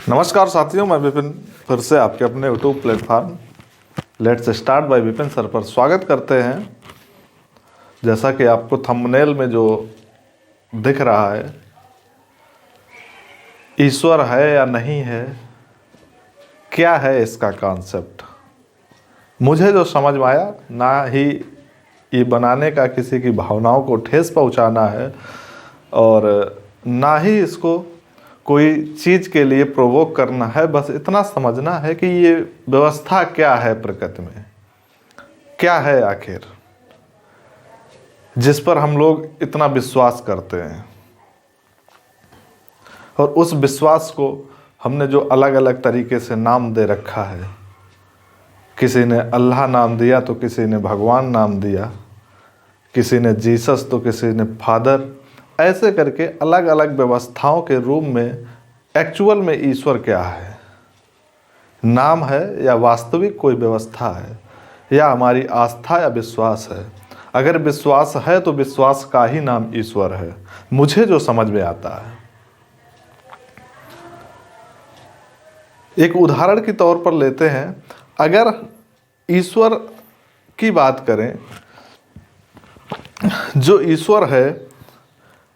नमस्कार साथियों, मैं विपिन फिर से आपके अपने YouTube platform let's start by Vipin sir पर स्वागत करते हैं। जैसा कि आपको थंबनेल में जो दिख रहा है, ईश्वर है या नहीं है, क्या है इसका कॉन्सेप्ट, मुझे जो समझ में आया, ना ही ये बनाने का किसी की भावनाओं को ठेस पहुंचाना है और ना ही इसको कोई चीज़ के लिए प्रोवोक करना है। बस इतना समझना है कि ये व्यवस्था क्या है, प्रकृति में क्या है आखिर, जिस पर हम लोग इतना विश्वास करते हैं। और उस विश्वास को हमने जो अलग अलग तरीके से नाम दे रखा है, किसी ने अल्लाह नाम दिया तो किसी ने भगवान नाम दिया, किसी ने जीसस तो किसी ने फादर, ऐसे करके अलग अलग व्यवस्थाओं के रूप में एक्चुअल में ईश्वर क्या है, नाम है या वास्तविक कोई व्यवस्था है, या हमारी आस्था या विश्वास है। अगर विश्वास है तो विश्वास का ही नाम ईश्वर है, मुझे जो समझ में आता है। एक उदाहरण के तौर पर लेते हैं, अगर ईश्वर की बात करें, जो ईश्वर है,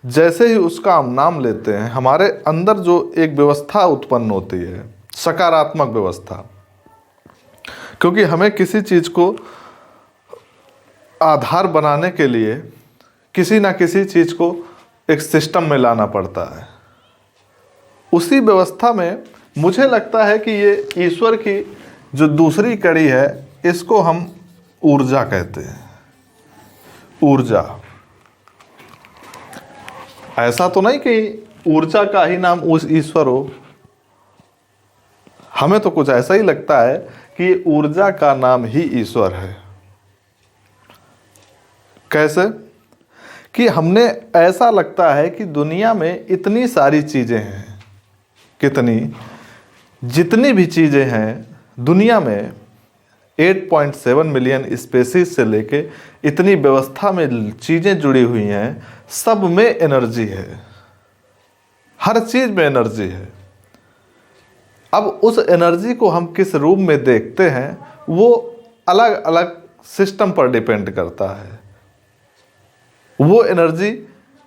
जैसे ही उसका हम नाम लेते हैं, हमारे अंदर जो एक व्यवस्था उत्पन्न होती है, सकारात्मक व्यवस्था, क्योंकि हमें किसी चीज़ को आधार बनाने के लिए किसी ना किसी चीज़ को एक सिस्टम में लाना पड़ता है। उसी व्यवस्था में मुझे लगता है कि ये ईश्वर की जो दूसरी कड़ी है, इसको हम ऊर्जा कहते हैं। ऊर्जा, ऐसा तो नहीं कि ऊर्जा का ही नाम उस ईश्वर हो। हमें तो कुछ ऐसा ही लगता है कि ऊर्जा का नाम ही ईश्वर है। कैसे? कि हमने ऐसा लगता है कि दुनिया में इतनी सारी चीजें हैं, कितनी जितनी भी चीजें हैं दुनिया में, 8.7 मिलियन स्पेसीज से लेके इतनी व्यवस्था में चीजें जुड़ी हुई हैं, सब में एनर्जी है, हर चीज में एनर्जी है। अब उस एनर्जी को हम किस रूप में देखते हैं, वो अलग अलग सिस्टम पर डिपेंड करता है। वो एनर्जी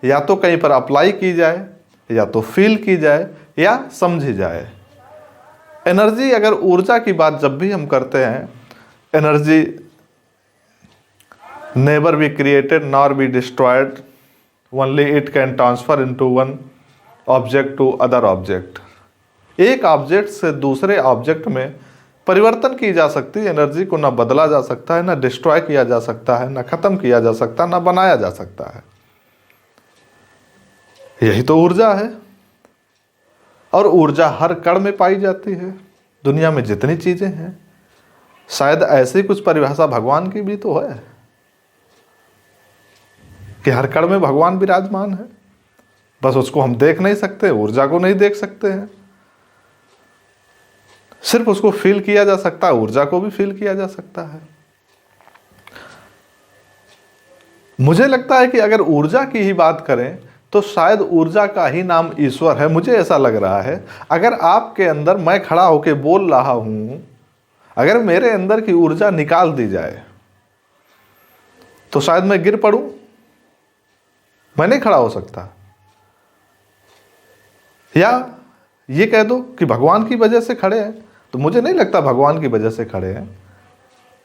या तो कहीं पर अप्लाई की जाए, या तो फील की जाए, या समझी जाए। एनर्जी, अगर ऊर्जा की बात जब भी हम करते हैं, energy never be created nor be destroyed, only it can transfer into one object to other object. एक ऑब्जेक्ट से दूसरे ऑब्जेक्ट में परिवर्तन की जा सकती है। एनर्जी को ना बदला जा सकता है, ना डिस्ट्रॉय किया जा सकता है, ना खत्म किया जा सकता, ना बनाया जा सकता है। यही तो ऊर्जा है। और ऊर्जा हर कण में पाई जाती है, दुनिया में जितनी चीजें हैं। शायद ऐसी कुछ परिभाषा भगवान की भी तो है कि हर कण में भगवान विराजमान है, बस उसको हम देख नहीं सकते, ऊर्जा को नहीं देख सकते हैं। सिर्फ उसको फील किया जा सकता है, ऊर्जा को भी फील किया जा सकता है। मुझे लगता है कि अगर ऊर्जा की ही बात करें तो शायद ऊर्जा का ही नाम ईश्वर है। मुझे ऐसा लग रहा है, अगर आपके अंदर, मैं खड़ा होकर बोल रहा हूं, अगर मेरे अंदर की ऊर्जा निकाल दी जाए तो शायद मैं गिर पड़ूं, मैं नहीं खड़ा हो सकता। या ये कह दो कि भगवान की वजह से खड़े हैं, तो मुझे नहीं लगता भगवान की वजह से खड़े हैं।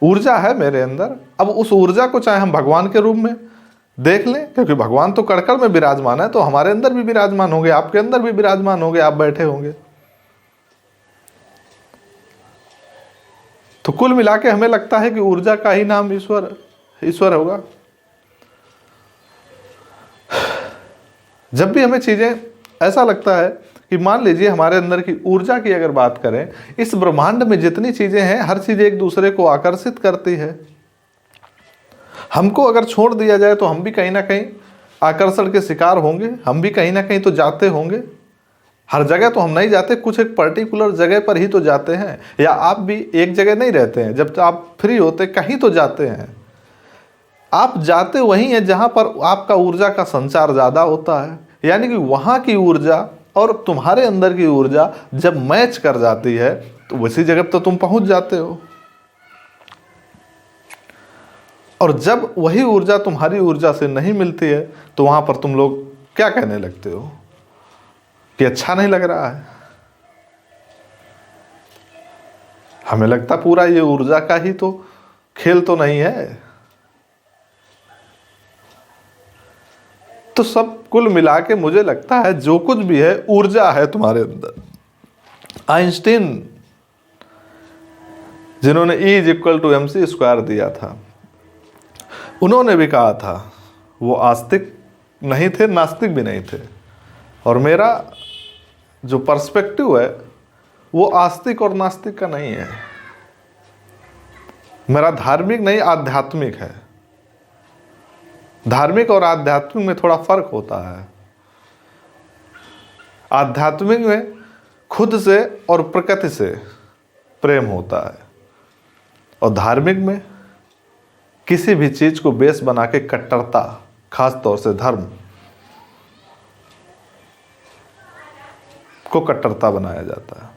ऊर्जा है मेरे अंदर। अब उस ऊर्जा को चाहे हम भगवान के रूप में देख लें, क्योंकि भगवान तो कण-कण में विराजमान है, तो हमारे अंदर भी विराजमान होंगे, आपके अंदर भी विराजमान होंगे, आप बैठे होंगे। तो कुल मिला के हमें लगता है कि ऊर्जा का ही नाम ईश्वर होगा। जब भी हमें चीजें ऐसा लगता है कि मान लीजिए हमारे अंदर की ऊर्जा की अगर बात करें, इस ब्रह्मांड में जितनी चीजें हैं, हर चीज एक दूसरे को आकर्षित करती है। हमको अगर छोड़ दिया जाए तो हम भी कहीं ना कहीं आकर्षण के शिकार होंगे, हम भी कहीं ना कहीं तो जाते होंगे। हर जगह तो हम नहीं जाते, कुछ एक पर्टिकुलर जगह पर ही तो जाते हैं। या आप भी एक जगह नहीं रहते हैं, जब आप फ्री होते कहीं तो जाते हैं। आप जाते वहीं हैं जहां पर आपका ऊर्जा का संचार ज़्यादा होता है, यानी कि वहाँ की ऊर्जा और तुम्हारे अंदर की ऊर्जा जब मैच कर जाती है तो वैसी जगह तो तुम पहुंच जाते हो। और जब वही ऊर्जा तुम्हारी ऊर्जा से नहीं मिलती है तो वहां पर तुम लोग क्या कहने लगते हो कि अच्छा नहीं लग रहा है। हमें लगता पूरा ये ऊर्जा का ही तो खेल तो नहीं है। तो सब कुल मिला के मुझे लगता है जो कुछ भी है ऊर्जा है तुम्हारे अंदर। आइंस्टीन जिन्होंने E=mc² दिया था, उन्होंने भी कहा था, वो आस्तिक नहीं थे, नास्तिक भी नहीं थे। और मेरा जो पर्सपेक्टिव है वो आस्तिक और नास्तिक का नहीं है, मेरा धार्मिक नहीं आध्यात्मिक है। धार्मिक और आध्यात्मिक में थोड़ा फर्क होता है। आध्यात्मिक में खुद से और प्रकृति से प्रेम होता है, और धार्मिक में किसी भी चीज को बेस बना के कट्टरता, खास तौर से धर्म को कट्टरता बनाया जाता है।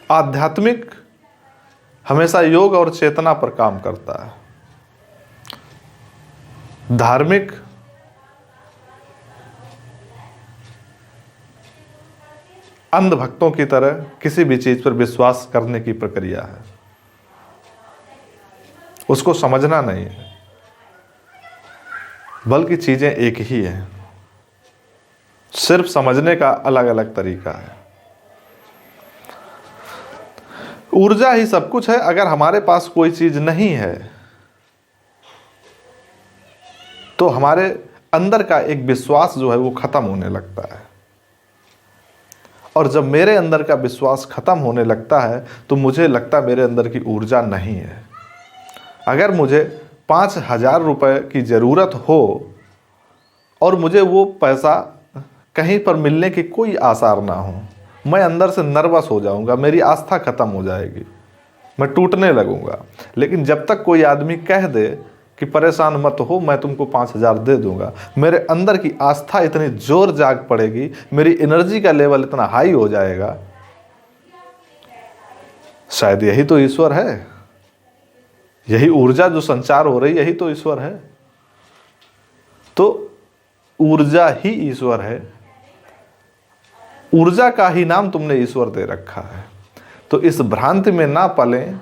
आध्यात्मिक हमेशा योग और चेतना पर काम करता है। धार्मिक अंधभक्तों की तरह किसी भी चीज पर विश्वास करने की प्रक्रिया है, उसको समझना नहीं है, बल्कि चीजें एक ही हैं, सिर्फ समझने का अलग अलग तरीका है। ऊर्जा ही सब कुछ है। अगर हमारे पास कोई चीज नहीं है तो हमारे अंदर का एक विश्वास जो है वो खत्म होने लगता है, और जब मेरे अंदर का विश्वास खत्म होने लगता है तो मुझे लगता है मेरे अंदर की ऊर्जा नहीं है। अगर मुझे 5,000 रुपये की ज़रूरत हो और मुझे वो पैसा कहीं पर मिलने की कोई आसार ना हो, मैं अंदर से नर्वस हो जाऊंगा, मेरी आस्था खत्म हो जाएगी, मैं टूटने लगूंगा। लेकिन जब तक कोई आदमी कह दे कि परेशान मत हो, मैं तुमको 5,000 दे दूंगा, मेरे अंदर की आस्था इतनी जोर जाग पड़ेगी, मेरी एनर्जी का लेवल इतना हाई हो जाएगा। शायद यही तो ईश्वर है, यही ऊर्जा जो संचार हो रही, यही तो ईश्वर है। तो ऊर्जा ही ईश्वर है, ऊर्जा का ही नाम तुमने ईश्वर दे रखा है। तो इस भ्रांति में ना पलें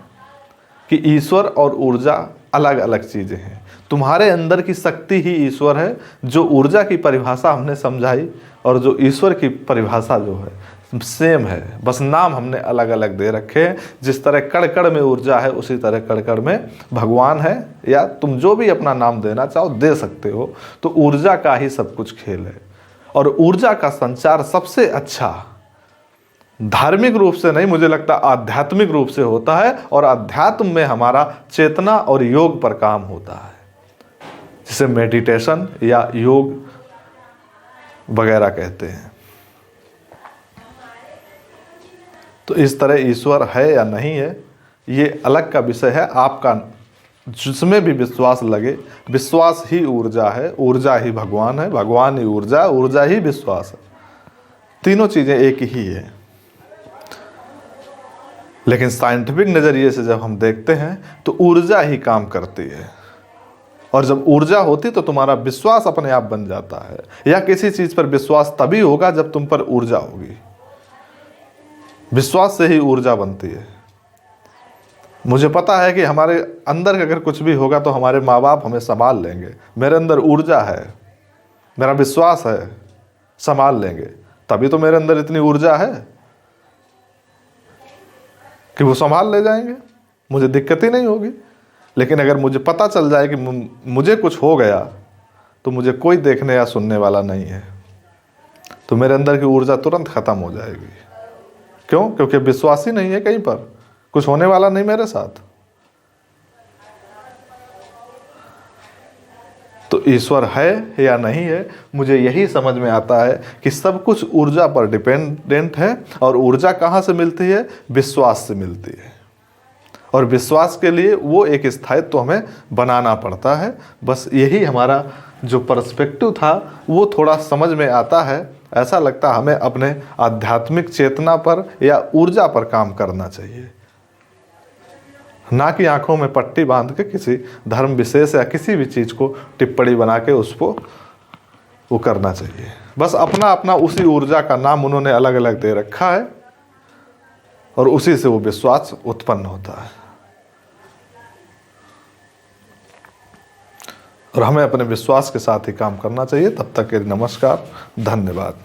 कि ईश्वर और ऊर्जा अलग अलग चीजें हैं। तुम्हारे अंदर की शक्ति ही ईश्वर है। जो ऊर्जा की परिभाषा हमने समझाई और जो ईश्वर की परिभाषा जो है सेम है, बस नाम हमने अलग अलग दे रखे हैं। जिस तरह कण कण में ऊर्जा है, उसी तरह कण कण में भगवान है, या तुम जो भी अपना नाम देना चाहो दे सकते हो। तो ऊर्जा का ही सब कुछ खेल है, और ऊर्जा का संचार सबसे अच्छा धार्मिक रूप से नहीं, मुझे लगता आध्यात्मिक रूप से होता है। और अध्यात्म में हमारा चेतना और योग पर काम होता है, जिसे मेडिटेशन या योग वगैरह कहते हैं। तो इस तरह ईश्वर है या नहीं है ये अलग का विषय है। आपका जिसमें भी विश्वास लगे, विश्वास ही ऊर्जा है, ऊर्जा ही भगवान है, भगवान ही ऊर्जा, ऊर्जा ही विश्वास है। तीनों चीजें एक ही है। लेकिन साइंटिफिक नजरिए से जब हम देखते हैं तो ऊर्जा ही काम करती है, और जब ऊर्जा होती तो तुम्हारा विश्वास अपने आप बन जाता है। या किसी चीज पर विश्वास तभी होगा जब तुम पर ऊर्जा होगी। विश्वास से ही ऊर्जा बनती है। मुझे पता है कि हमारे अंदर अगर कुछ भी होगा तो हमारे माँ बाप हमें संभाल लेंगे। मेरे अंदर ऊर्जा है, मेरा विश्वास है, संभाल लेंगे। तभी तो मेरे अंदर इतनी ऊर्जा है कि वो संभाल ले जाएंगे, मुझे दिक्कत ही नहीं होगी। लेकिन अगर मुझे पता चल जाए कि मुझे कुछ हो गया तो मुझे कोई देखने या सुनने वाला नहीं है, तो मेरे अंदर की ऊर्जा तुरंत खत्म हो जाएगी। क्यों? क्योंकि विश्वास ही नहीं है कहीं पर, कुछ होने वाला नहीं मेरे साथ। तो ईश्वर है या नहीं है, मुझे यही समझ में आता है कि सब कुछ ऊर्जा पर डिपेंडेंट है। और ऊर्जा कहाँ से मिलती है? विश्वास से मिलती है। और विश्वास के लिए वो एक स्थायित्व हमें बनाना पड़ता है। बस यही हमारा जो पर्सपेक्टिव था वो थोड़ा समझ में आता है। ऐसा लगता है हमें अपने आध्यात्मिक चेतना पर या ऊर्जा पर काम करना चाहिए, ना कि आंखों में पट्टी बांध के किसी धर्म विशेष या किसी भी चीज़ को टिप्पणी बना के उसको वो करना चाहिए। बस अपना अपना उसी ऊर्जा का नाम उन्होंने अलग अलग दे रखा है और उसी से वो विश्वास उत्पन्न होता है। और हमें अपने विश्वास के साथ ही काम करना चाहिए। तब तक के लिए नमस्कार, धन्यवाद।